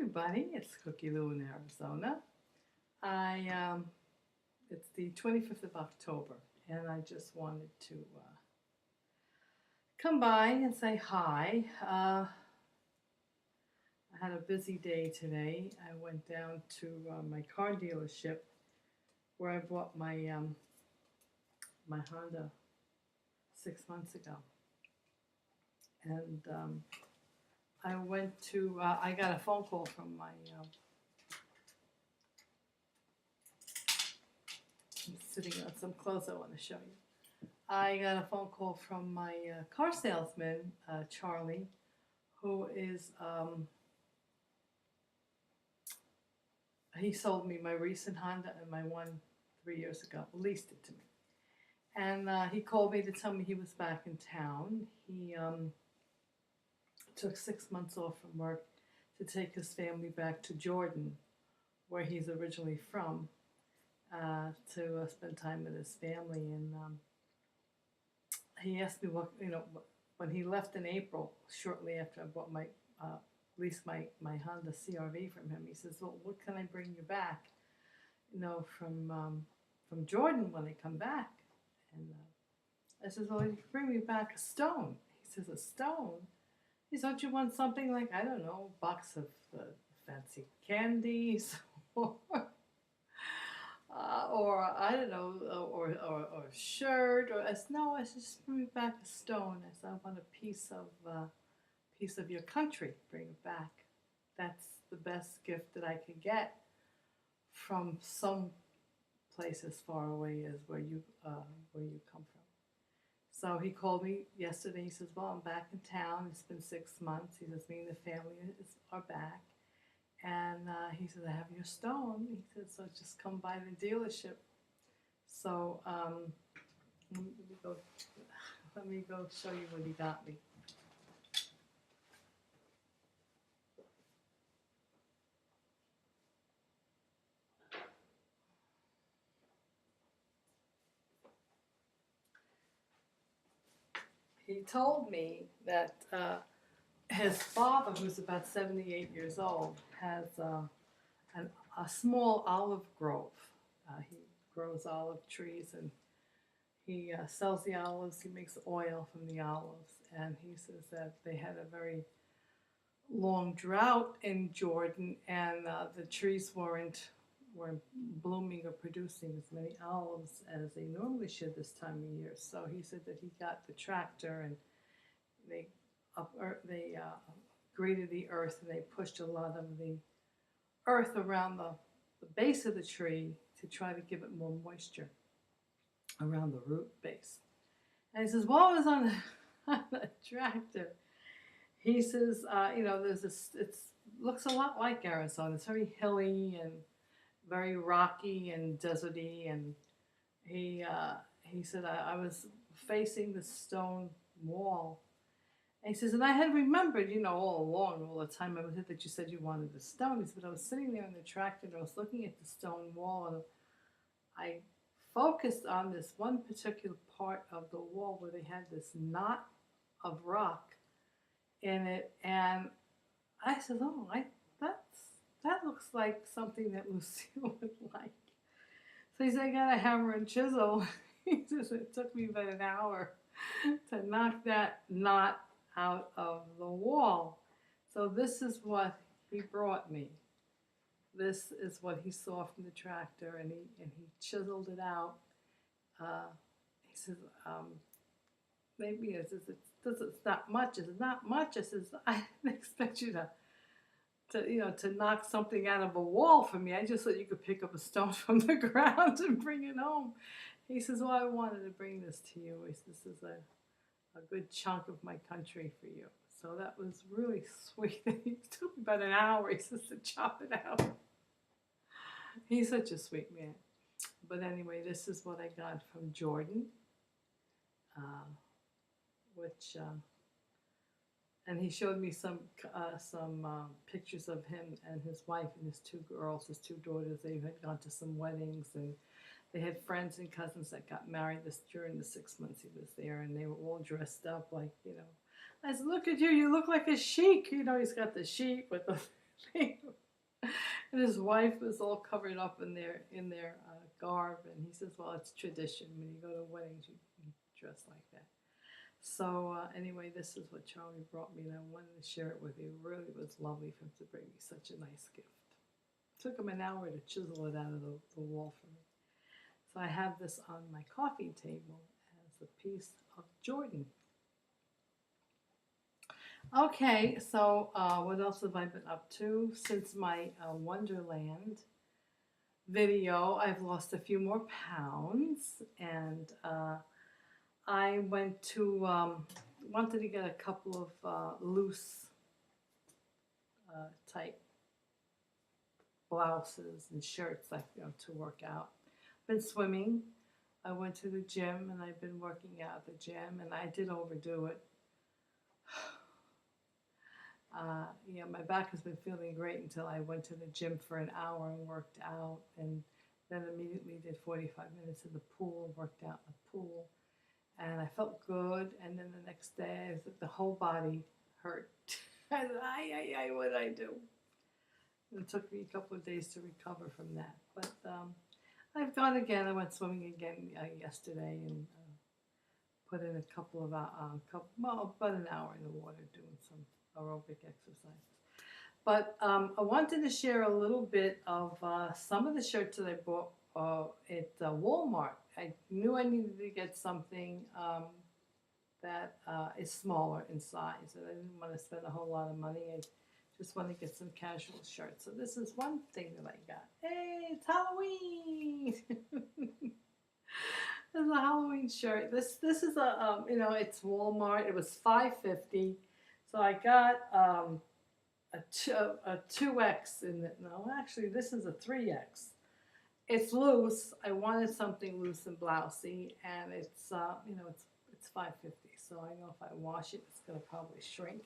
everybody, it's Cookie Lou in Arizona. It's the 25th of October, and I just wanted to come by and say hi. I had a busy day today. I went down to my car dealership where I bought my Honda 6 months ago, and I went to. I got a phone call from my. I'm sitting on some clothes I want to show you. I got a phone call from my car salesman, Charlie, who is. He sold me my recent Honda and my one 3 years ago, leased it to me. And he called me to tell me he was back in town. He took 6 months off from work to take his family back to Jordan, where he's originally from, to spend time with his family. And he asked me when he left in April, shortly after I bought leased my Honda CRV from him. He says, "Well, what can I bring you back? From Jordan when I come back." And I says, "Well, you can bring me back a stone." He says, "A stone?" He says, "Don't you want something like, I don't know, a box of fancy candies or I don't know, or a shirt?" Or I said, "No," I said, "just bring me back a stone." I said, "I want a piece of your country. Bring it back. That's the best gift that I could get from some place as far away as where you come from." So he called me yesterday. He says, "Well, I'm back in town. It's been 6 months." He says, "Me and the family are back." And he says, "I have your stone." He said, "So just come by the dealership." So let me go show you what he got me. He told me that his father, who's about 78 years old, has a small olive grove. He grows olive trees, and he sells the olives. He makes oil from the olives. And he says that they had a very long drought in Jordan, and the trees weren't blooming or producing as many olives as they normally should this time of year. So he said that he got the tractor, and they graded the earth, and they pushed a lot of the earth around the base of the tree to try to give it more moisture around the root base. And he says, "What was on the tractor?" He says, there's this. It looks a lot like Arizona. It's very hilly and very rocky and deserty. And he said, I was facing the stone wall. And he says, and I had remembered, all along, all the time I was here, that you said you wanted the stone. He said, but I was sitting there in the tractor and I was looking at the stone wall, and I focused on this one particular part of the wall where they had this knot of rock in it, and I said, "Oh, that looks like something that Lucille would like." So he said, "I got a hammer and chisel." He says, "It took me about an hour to knock that knot out of the wall." So this is what he brought me. This is what he saw from the tractor, and he chiseled it out. He says, "Maybe it's not much. It's not much." I says, "I didn't expect you to knock something out of a wall for me. I just thought you could pick up a stone from the ground and bring it home." He says, "Well, I wanted to bring this to you." He says, "This is a good chunk of my country for you." So that was really sweet. It took me about an hour, he says, to chop it out. He's such a sweet man. But anyway, this is what I got from Jordan, and he showed me some pictures of him and his wife and his two girls, his two daughters. They had gone to some weddings, and they had friends and cousins that got married during the 6 months he was there, and they were all dressed up like, I said, "Look at you, you look like a sheik." He's got the sheik with the And his wife was all covered up in their garb, and he says, "Well, it's tradition. When you go to weddings, you dress like that." So anyway, this is what Charlie brought me, and I wanted to share it with you. It really was lovely for him to bring me such a nice gift. It took him an hour to chisel it out of the wall for me. So I have this on my coffee table as a piece of Jordan. Okay, so what else have I been up to? Since my Wonderland video, I've lost a few more pounds, and I went to, wanted to get a couple of loose type blouses and shirts, like, to work out. Been swimming. I went to the gym, and I've been working out at the gym, and I did overdo it. Yeah, my back has been feeling great until I went to the gym for an hour and worked out, and then immediately did 45 minutes in the pool, worked out in the pool, and I felt good. And then the next day, the whole body hurt. I said, what did I do? It took me a couple of days to recover from that, but I've gone again. I went swimming again yesterday, and put in a couple of well, about an hour in the water doing some aerobic exercises. But I wanted to share a little bit of some of the shirts that I bought at Walmart. I knew I needed to get something that is smaller in size, and I didn't want to spend a whole lot of money. I just want to get some casual shirts. So this is one thing that I got. Hey, it's Halloween! This is a Halloween shirt. This is a it's Walmart. It was $5.50, so I got a 2X in it. No, actually, this is a 3X. It's loose. I wanted something loose and blousy, and it's it's $5.50. So I know if I wash it, it's gonna probably shrink.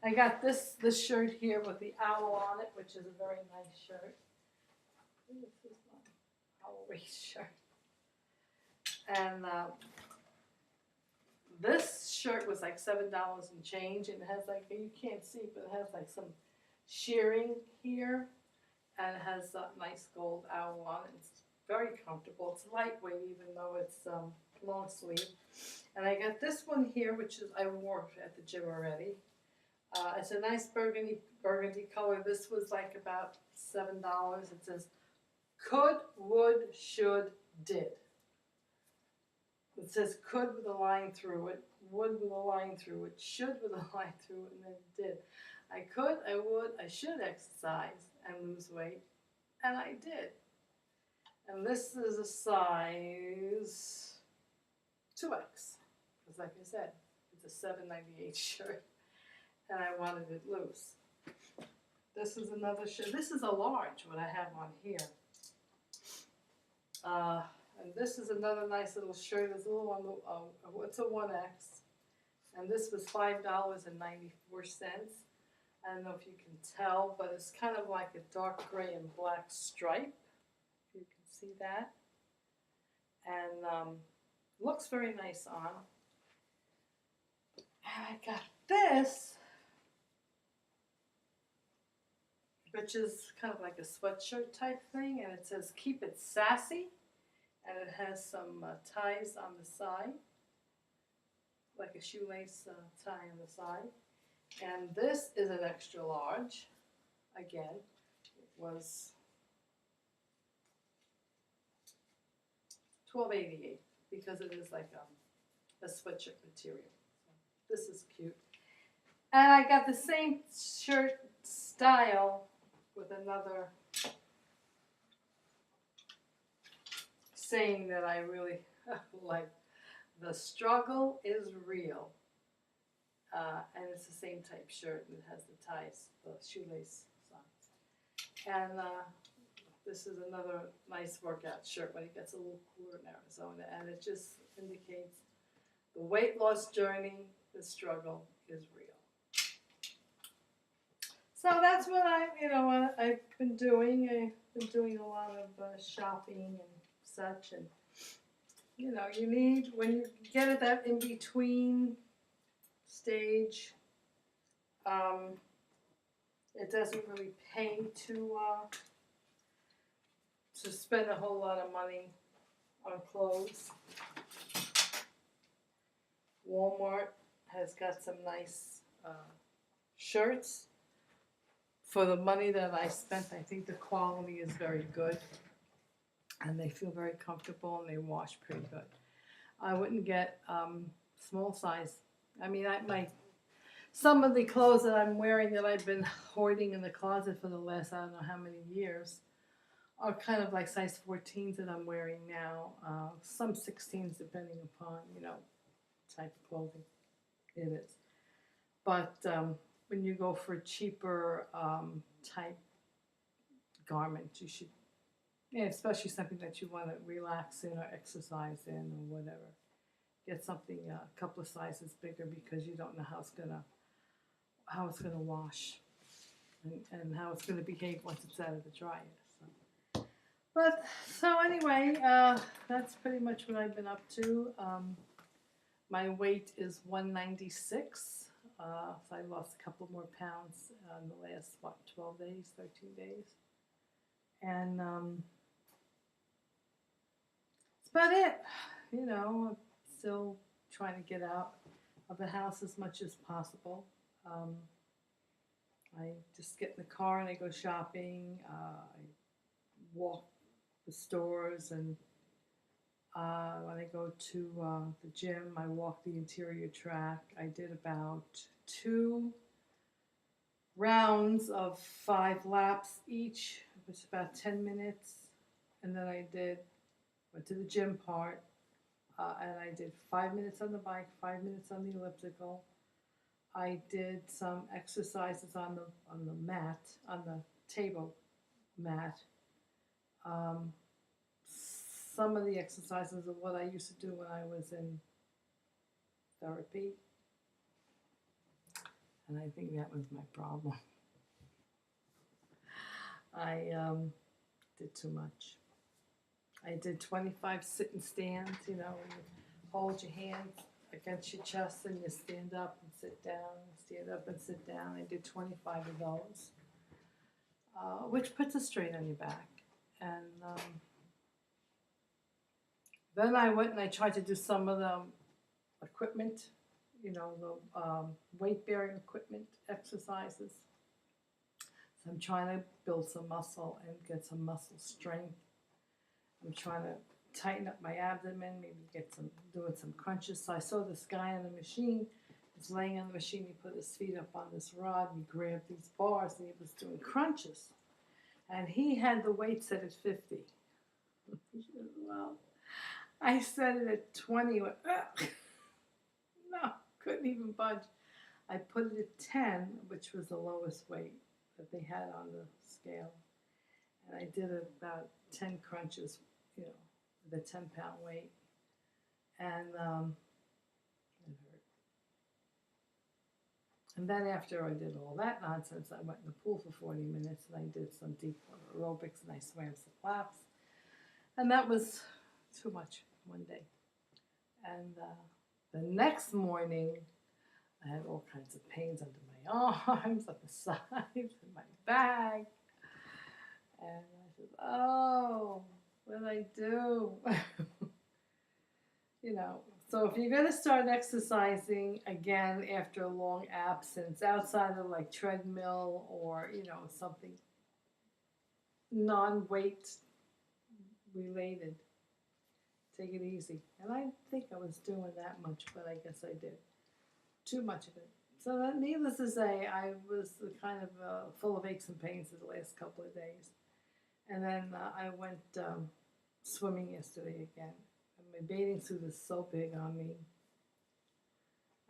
I got this shirt here with the owl on it, which is a very nice shirt. This is my Halloween shirt. And this shirt was like $7 and change, and it has like, you can't see, but it has like some shearing here, and it has a nice gold owl on it. It's very comfortable. It's lightweight, even though it's long sleeve. And I got this one here, which is I wore at the gym already. It's a nice burgundy color. This was like about $7. It says could, would, should, did. It says could with a line through it, would with a line through it, should with a line through it, and then did. I could, I would, I should exercise and lose weight, and I did. And this is a size 2X, because like I said, it's a $7.98 shirt, and I wanted it loose. This is another shirt. This is a large, what I have on here. And this is another nice little shirt. It's a little on it's a 1X. And this was $5.94. I don't know if you can tell, but it's kind of like a dark gray and black stripe. If you can see that. And looks very nice on. And I got this, which is kind of like a sweatshirt type thing. And it says, keep it sassy. And it has some ties on the side, like a shoelace tie on the side. And this is an extra large. Again, it was $12.88 because it is like a sweatshirt material. So this is cute. And I got the same shirt style with another saying that I really like. The struggle is real. And it's the same type shirt, and it has the ties, the shoelace sides. And this is another nice workout shirt when it gets a little cooler in Arizona, and it just indicates the weight loss journey, the struggle is real. So that's what I've been doing. I've been doing a lot of shopping and such, and you need, when you get at that in between stage, it doesn't really pay to spend a whole lot of money on clothes. Walmart has got some nice shirts. For the money that I spent, I think the quality is very good. And they feel very comfortable and they wash pretty good. I wouldn't get small size. I mean, some of the clothes that I'm wearing that I've been hoarding in the closet for the last I don't know how many years are kind of like size 14s that I'm wearing now. Some 16s depending upon, type of clothing it is. But when you go for cheaper type garments, you should, especially something that you want to relax in or exercise in or whatever. Get something a couple of sizes bigger because you don't know how it's gonna wash and how it's gonna behave once it's out of the dryer. So anyway, that's pretty much what I've been up to. My weight is 196. So I lost a couple more pounds in the last 12 days, 13 days, and that's about it. I'm still trying to get out of the house as much as possible. I just get in the car and I go shopping. I walk the stores, and when I go to the gym, I walk the interior track. I did about 2 rounds of 5 laps each, which is about 10 minutes. And then went to the gym part, and I did 5 minutes on the bike, 5 minutes on the elliptical. I did some exercises on the mat, on the table mat. Some of the exercises are what I used to do when I was in therapy. And I think that was my problem. I did too much. I did 25 sit and stands, you hold your hands against your chest and you stand up and sit down, stand up and sit down. I did 25 of those, which puts a strain on your back. And then I went and I tried to do some of the equipment, the weight-bearing equipment exercises. So I'm trying to build some muscle and get some muscle strength. I'm trying to tighten up my abdomen, maybe doing some crunches. So I saw this guy on the machine. He was laying on the machine. He put his feet up on this rod and he grabbed these bars and he was doing crunches. And he had the weight set at 50. Well, I set it at 20. Went, no, couldn't even budge. I put it at 10, which was the lowest weight that they had on the scale. And I did about 10 crunches, with a 10-pound weight. And it hurt. And then after I did all that nonsense, I went in the pool for 40 minutes and I did some deep aerobics and I swam some laps. And that was too much one day. And the next morning, I had all kinds of pains under my arms, on the sides, in my back. And I said, oh, what did I do? So if you're going to start exercising again after a long absence, outside of like treadmill or, something non-weight related, take it easy. And I think I was doing that much, but I guess I did. Too much of it. So that, needless to say, I was kind of full of aches and pains the last couple of days. And then I went swimming yesterday again. And my bathing suit is so big on me.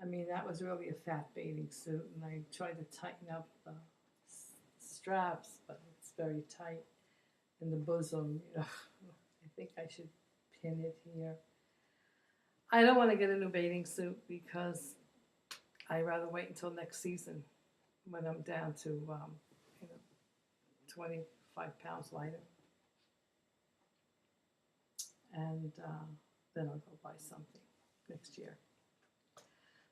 I mean, that was really a fat bathing suit. And I tried to tighten up the straps, but it's very tight in the bosom. I think I should pin it here. I don't want to get a new bathing suit because I'd rather wait until next season when I'm down to 25 pounds lighter. And then I'll go buy something next year.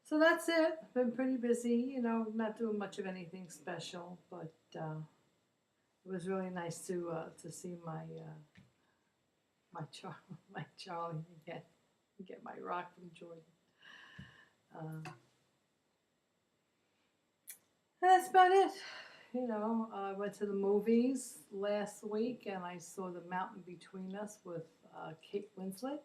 So that's it. Been pretty busy, you know, not doing much of anything special, but it was really nice to see my my Charlie again, get my rock from Jordan. Uh, and that's about it. You know, I went to the movies last week and I saw The Mountain Between Us with Kate Winslet.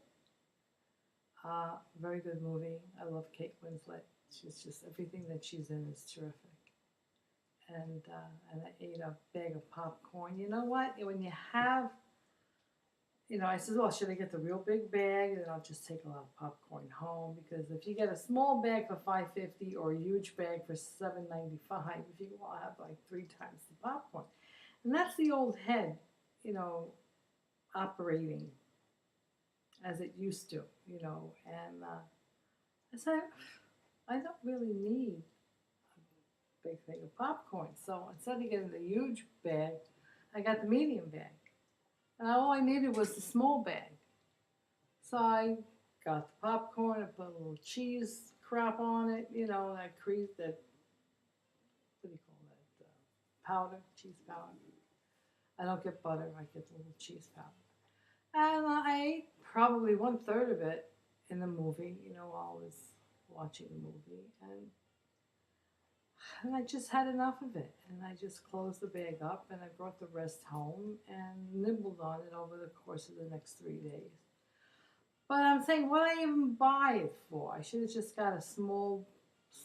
Very good movie. I love Kate Winslet. She's just everything that she's in is terrific. And I ate a bag of popcorn. You know what? When you have, you know, I said, well, should I get the real big bag and then I'll just take a lot of popcorn home? Because if you get a small bag for $5.50 or a huge bag for $7.95, if you will have like 3 times the popcorn, and that's the old head, you know, operating as it used to, you know. And I said, I don't really need a big thing of popcorn. So instead of getting the huge bag, I got the medium bag. And all I needed was the small bag. So I got the popcorn, I put a little cheese crap on it, you know, that crease, that, what do you call that, powder, cheese powder. I don't get butter, I get the little cheese powder. And I ate probably 1/3 of it in the movie, you know, while I was watching the movie. And I just had enough of it. And I just closed the bag up and I brought the rest home and nibbled on it over the course of the next 3 days. But I'm saying, what did I even buy it for? I should have just got a small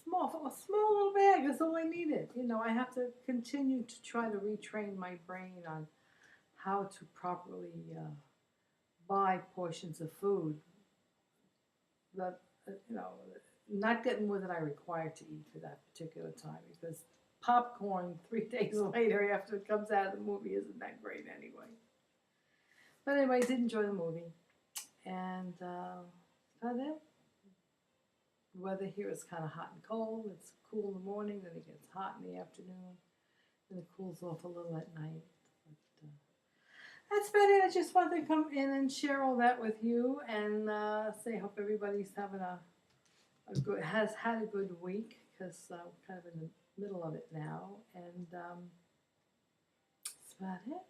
little bag. That's all I needed. You know, I have to continue to try to retrain my brain on how to properly buy portions of food that, you know, not getting more than I require to eat for that particular time, because popcorn 3 days later after it comes out of the movie isn't that great anyway. But anyway, I did enjoy the movie. And that's it. The weather here is kind of hot and cold. It's cool in the morning, then it gets hot in the afternoon, and it cools off a little at night. But that's about it. I just wanted to come in and share all that with you and say I hope everybody's having has had a good week, because we're kind of in the middle of it now. And that's about it.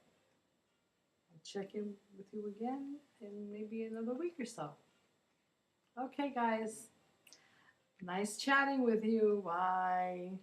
I'll check in with you again in maybe another week or so. Okay, guys. Nice chatting with you. Bye.